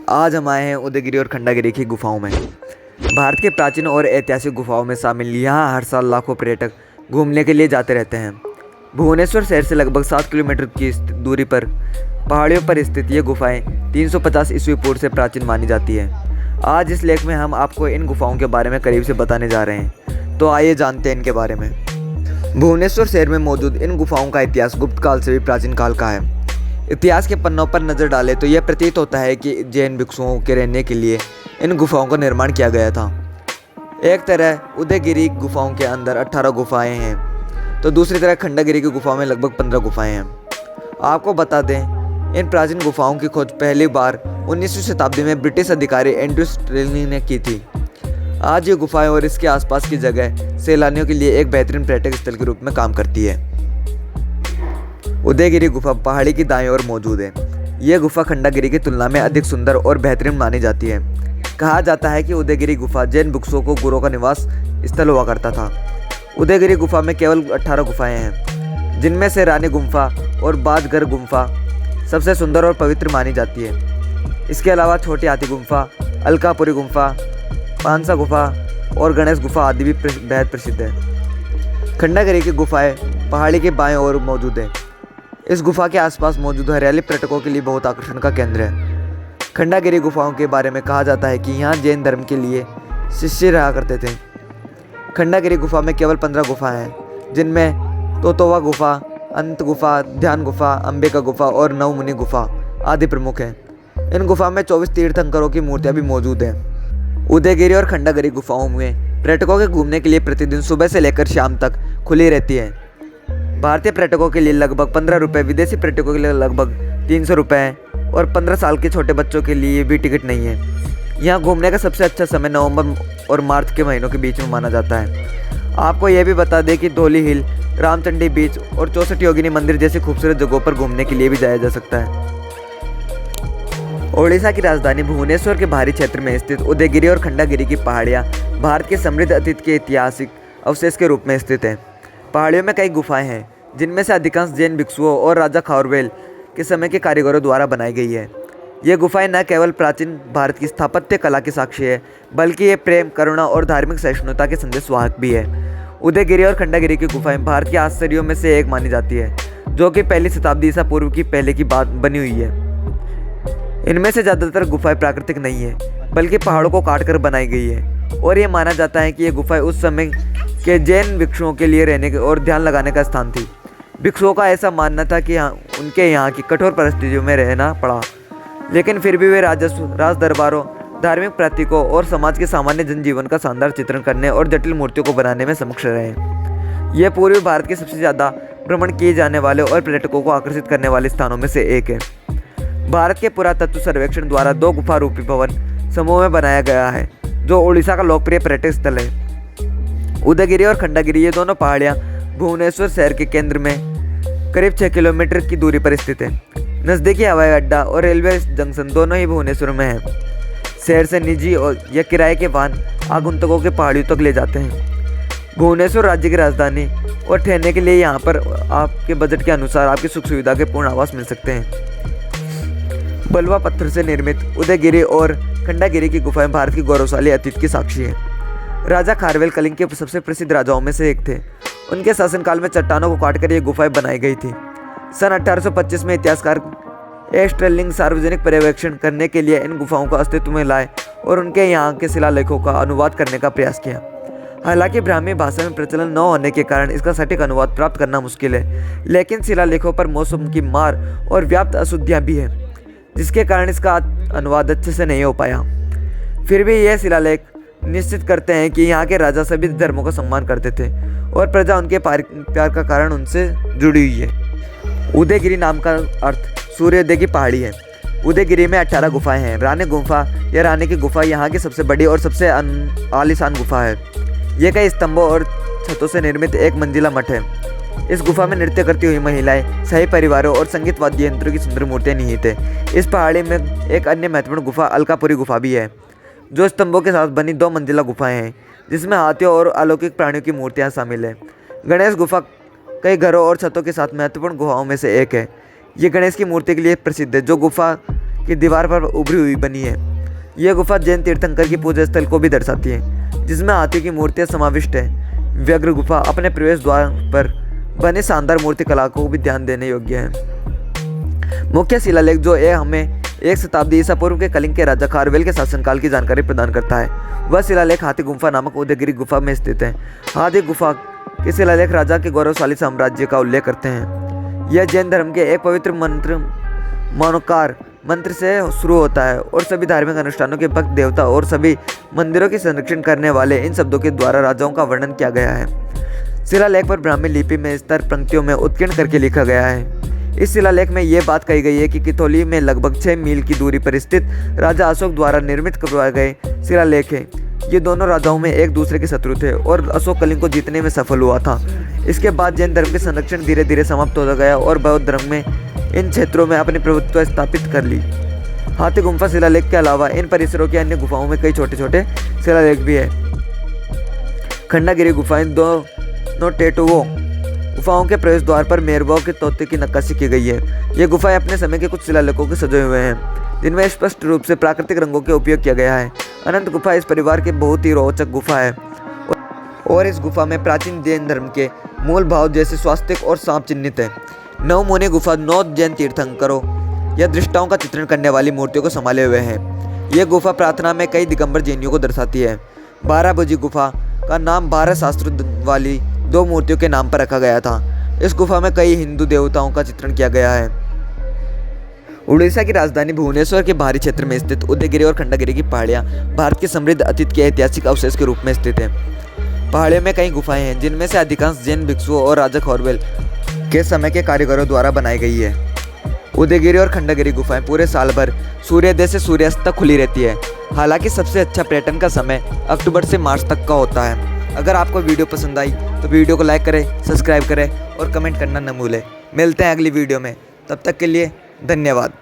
आज हम आए हैं उदयगिरी और खंडागिरी की गुफाओं में। भारत के प्राचीन और ऐतिहासिक गुफाओं में शामिल यहाँ हर साल लाखों पर्यटक घूमने के लिए जाते रहते हैं। भुवनेश्वर शहर से लगभग 7 किलोमीटर की दूरी पर पहाड़ियों पर स्थित ये गुफाएं 350 ईस्वी पूर्व से प्राचीन मानी जाती है। आज इस लेख में हम आपको इन गुफाओं के बारे में करीब से बताने जा रहे हैं, तो आइए जानते हैं इनके बारे में। भुवनेश्वर शहर में मौजूद इन गुफाओं का इतिहास गुप्त काल से भी प्राचीन काल का है। इतिहास के पन्नों पर नज़र डालें तो यह प्रतीत होता है कि जैन भिक्षुओं के रहने के लिए इन गुफाओं का निर्माण किया गया था। एक तरह उदयगिरी गुफाओं के अंदर 18 गुफाएं हैं, तो दूसरी तरह खंडागिरी की गुफाओं में लगभग 15 गुफाएं हैं। आपको बता दें, इन प्राचीन गुफाओं की खोज पहली बार 19वीं शताब्दी में ब्रिटिश अधिकारी एंड्रयू स्टिरलिंग ने की थी। आज ये गुफाएं और इसके आसपास की जगह सैलानियों के लिए एक बेहतरीन पर्यटक स्थल के रूप में काम करती है। उदयगिरी गुफा पहाड़ी की दाईं ओर मौजूद है। यह गुफा खंडागिरी की तुलना में अधिक सुंदर और बेहतरीन मानी जाती है। कहा जाता है कि उदयगिरी गुफा जैन भिक्षुओं को गुरुओं का निवास स्थल हुआ करता था। उदयगिरी गुफा में केवल 18 गुफाएं हैं, जिनमें से रानी गुम्फा और बादघर गुम्फा सबसे सुंदर और पवित्र मानी जाती है। इसके अलावा छोटी हाथी गुम्फा, अलकापुरी गुम्फा, पानसा गुफा और गणेश गुफा आदि भी बेहद प्रसिद्ध है। खंडागिरी की गुफाएं पहाड़ी के बाएं ओर मौजूद है। इस गुफा के आसपास मौजूद हरियाली पर्यटकों के लिए बहुत आकर्षण का केंद्र है। खंडागिरी गुफाओं के बारे में कहा जाता है कि यहाँ जैन धर्म के लिए शिष्य रहा करते थे। खंडागिरी गुफा में केवल 15 गुफाएं हैं, जिनमें तोतोवा गुफा, अनंत गुफा, ध्यान गुफा, अंबिका गुफा और नवमुनि गुफा आदि प्रमुख हैं। इन गुफा में 24 तीर्थंकरों की मूर्तियाँ भी मौजूद हैं। उदयगिरी और खंडागिरी गुफाओं में पर्यटकों के घूमने के लिए प्रतिदिन सुबह से लेकर शाम तक खुली रहती है। भारतीय पर्यटकों के लिए लगभग 15 रुपये, विदेशी पर्यटकों के लिए लगभग 300 रुपये और 15 साल के छोटे बच्चों के लिए भी टिकट नहीं है। यहाँ घूमने का सबसे अच्छा समय नवंबर और मार्च के महीनों के बीच में माना जाता है। आपको यह भी बता दें कि धौली हिल, रामचंडी बीच और 64 योगिनी मंदिर जैसी खूबसूरत जगहों पर घूमने के लिए भी जाया जा सकता है। ओडिशा की राजधानी भुवनेश्वर के बाहरी क्षेत्र में स्थित उदयगिरी और खंडागिरी की पहाड़ियाँ भारत के समृद्ध अतीत के ऐतिहासिक अवशेष के रूप में स्थित हैं। पहाड़ियों में कई गुफाएं हैं, जिनमें से अधिकांश जैन भिक्षुओं और राजा खारवेल के समय के कारीगरों द्वारा बनाई गई है। ये गुफाएं न केवल प्राचीन भारत की स्थापत्य कला की साक्षी है, बल्कि ये प्रेम, करुणा और धार्मिक सहिष्णुता के संदेशवाहक भी है। उदयगिरी और खंडागिरी की गुफाएं भारत के आश्चर्यों में से एक मानी जाती है, जो कि पहली शताब्दी ईसा पूर्व की पहले की बात बनी हुई है। इनमें से ज़्यादातर गुफाएं प्राकृतिक नहीं है, बल्कि पहाड़ों को काटकर बनाई गई है, और ये माना जाता है कि ये गुफाएं उस समय के जैन भिक्षुओं के लिए रहने और ध्यान लगाने का स्थान थी। भिक्षुओं का ऐसा मानना था कि उनके यहाँ की कठोर परिस्थितियों में रहना पड़ा, लेकिन फिर भी वे राजस्व, राज दरबारों, धार्मिक प्रतीकों और समाज के सामान्य जनजीवन का शानदार चित्रण करने और जटिल मूर्तियों को बनाने में सक्षम रहे। यह पूर्वी भारत के सबसे ज़्यादा भ्रमण किए जाने वाले और पर्यटकों को आकर्षित करने वाले स्थानों में से एक है। भारत के पुरातत्व सर्वेक्षण द्वारा 2 गुफा रूपी भवन समूह में बनाया गया है, जो उड़ीसा का लोकप्रिय पर्यटक स्थल है। उदयगिरी और खंडागिरी ये दोनों पहाड़ियाँ भुवनेश्वर शहर के केंद्र में करीब 6 किलोमीटर की दूरी पर स्थित है। नज़दीकी हवाई अड्डा और रेलवे जंक्शन दोनों ही भुवनेश्वर में है। शहर से निजी और या किराए के वाहन आगंतुकों के पहाड़ियों तक ले जाते हैं। भुवनेश्वर राज्य की राजधानी और ठहरने के लिए यहाँ पर आपके बजट के अनुसार आपकी सुख सुविधा के पूर्ण आवास मिल सकते हैं। बलुआ पत्थर से निर्मित उदयगिरी और खंडागिरी की गुफाएं भारत की गौरवशाली अतीत की साक्षी हैं। राजा खारवेल कलिंग के सबसे प्रसिद्ध राजाओं में से एक थे। उनके शासनकाल में चट्टानों को काटकर ये गुफाएं बनाई गई थी। सन 1825 में इतिहासकार स्टिरलिंग सार्वजनिक पर्यवेक्षण करने के लिए इन गुफाओं को अस्तित्व में लाए और उनके यहाँ के शिलालेखों का अनुवाद करने का प्रयास किया। हालांकि ब्राह्मी भाषा में प्रचलन न होने के कारण इसका सटीक अनुवाद प्राप्त करना मुश्किल है, लेकिन शिलालेखों पर मौसम की मार और व्याप्त अशुद्धियाँ भी हैं, जिसके कारण इसका अनुवाद अच्छे से नहीं हो पाया। फिर भी यह शिलालेख निश्चित करते हैं कि यहाँ के राजा सभी धर्मों का सम्मान करते थे और प्रजा उनके प्यार का कारण उनसे जुड़ी हुई है। उदयगिरी नाम का अर्थ सूर्योदय की पहाड़ी है। उदयगिरी में 18 गुफाएं हैं। रानी गुम्फा या रानी की गुफा यहाँ की सबसे बड़ी और सबसे आलीशान गुफा है। यह कई स्तंभों और छतों से निर्मित एक मंजिला मठ है। इस गुफा में नृत्य करती हुई महिलाएं, शाही परिवारों और संगीत वाद्य यंत्रों की सुंदर मूर्तियां निहित है। इस पहाड़ी में एक अन्य महत्वपूर्ण गुफा अलकापुरी गुफा भी है, जो स्तंभों के साथ बनी 2 मंजिला गुफाएं हैं, जिसमें हाथियों और अलौकिक प्राणियों की मूर्तियां शामिल हैं। गणेश गुफा कई घरों और छतों के साथ महत्वपूर्ण गुफाओं में से एक है। ये गणेश की मूर्ति के लिए प्रसिद्ध है, जो गुफा की दीवार पर उभरी हुई बनी है। यह गुफा जैन तीर्थंकर की पूजा स्थल को भी दर्शाती है, जिसमें हाथियों की मूर्तियां समाविष्ट है। व्यग्र गुफा अपने प्रवेश द्वार पर बने शानदार मूर्ति कला को भी ध्यान देने योग्य है। मुख्य शिलालेख जो हमें 1 शताब्दी ईसा पूर्व के कलिंग के राजा खारवेल के शासनकाल की जानकारी प्रदान करता है। वह शिलालेख हाथी गुफा नामक उदयगिरी गुफा में स्थित है। हाथी गुफा के शिलालेख राजा के गौरवशाली साम्राज्य का उल्लेख करते हैं। यह जैन धर्म के एक पवित्र मंत्र मनोकार मंत्र से शुरू होता है और सभी धार्मिक अनुष्ठानों के भक्त देवता और सभी मंदिरों की संरक्षण करने वाले इन शब्दों के द्वारा राजाओं का वर्णन किया गया है। शिलालेख पर ब्राह्मी लिपि में स्तर पंक्तियों में उत्कीर्ण करके लिखा गया है। इस शिलालेख में यह बात कही गई है कि किथौली में लगभग 6 मील की दूरी पर स्थित राजा अशोक द्वारा निर्मित करवाए गए शिलालेख है। ये दोनों राजाओं में एक दूसरे के शत्रु थे और अशोक कलिंग को जीतने में सफल हुआ था। इसके बाद जैन धर्म के संरक्षण धीरे धीरे समाप्त होता गया और बौद्ध धर्म में इन क्षेत्रों में अपनी प्रभुत्व स्थापित कर ली। हाथी गुफा शिलालेख के अलावा इन परिसरों की अन्य गुफाओं में कई छोटे छोटे शिलालेख भी है। खंडागिरी गुफाएं दोनों टेटुओं गुफाओं के प्रवेश द्वार पर मेहरबाओं के तोते की नक्काशी की गई है। ये गुफाएं अपने समय के कुछ शिलालेखों के सजे हुए हैं, जिनमें स्पष्ट रूप से प्राकृतिक रंगों के उपयोग किया गया है। अनंत गुफा इस परिवार की बहुत ही रोचक गुफा है और इस गुफा में प्राचीन जैन धर्म के मूल भाव जैसे स्वास्तिक और सांप चिन्हित है। नवमुनि गुफा 9 जैन तीर्थंकरों या दृष्टाओं का चित्रण करने वाली मूर्तियों को संभाले हुए है। यह गुफा प्रार्थना में कई दिगंबर जैनियों को दर्शाती है। 12 भुजी गुफा का नाम 12 शास्त्र वाली 2 मूर्तियों के नाम पर रखा गया था। इस गुफा में कई हिंदू देवताओं का चित्रण किया गया है। उड़ीसा की राजधानी भुवनेश्वर के बाहरी क्षेत्र में स्थित उदयगिरी और खंडागिरी की पहाड़ियाँ भारत के समृद्ध अतीत के ऐतिहासिक अवशेष के रूप में स्थित हैं। पहाड़ियों में कई गुफाएं हैं, जिनमें से अधिकांश जैन भिक्षुओं और राजा खौरवेल के समय के कारीगरों द्वारा बनाई गई है। उदयगिरी और खंडागिरी गुफाएं पूरे साल भर सूर्योदय से सूर्यास्त तक खुली रहती है। हालांकि सबसे अच्छा पर्यटन का समय अक्टूबर से मार्च तक का होता है। अगर आपको वीडियो पसंद आई तो वीडियो को लाइक करें, सब्सक्राइब करें और कमेंट करना न भूलें। मिलते हैं अगली वीडियो में, तब तक के लिए धन्यवाद।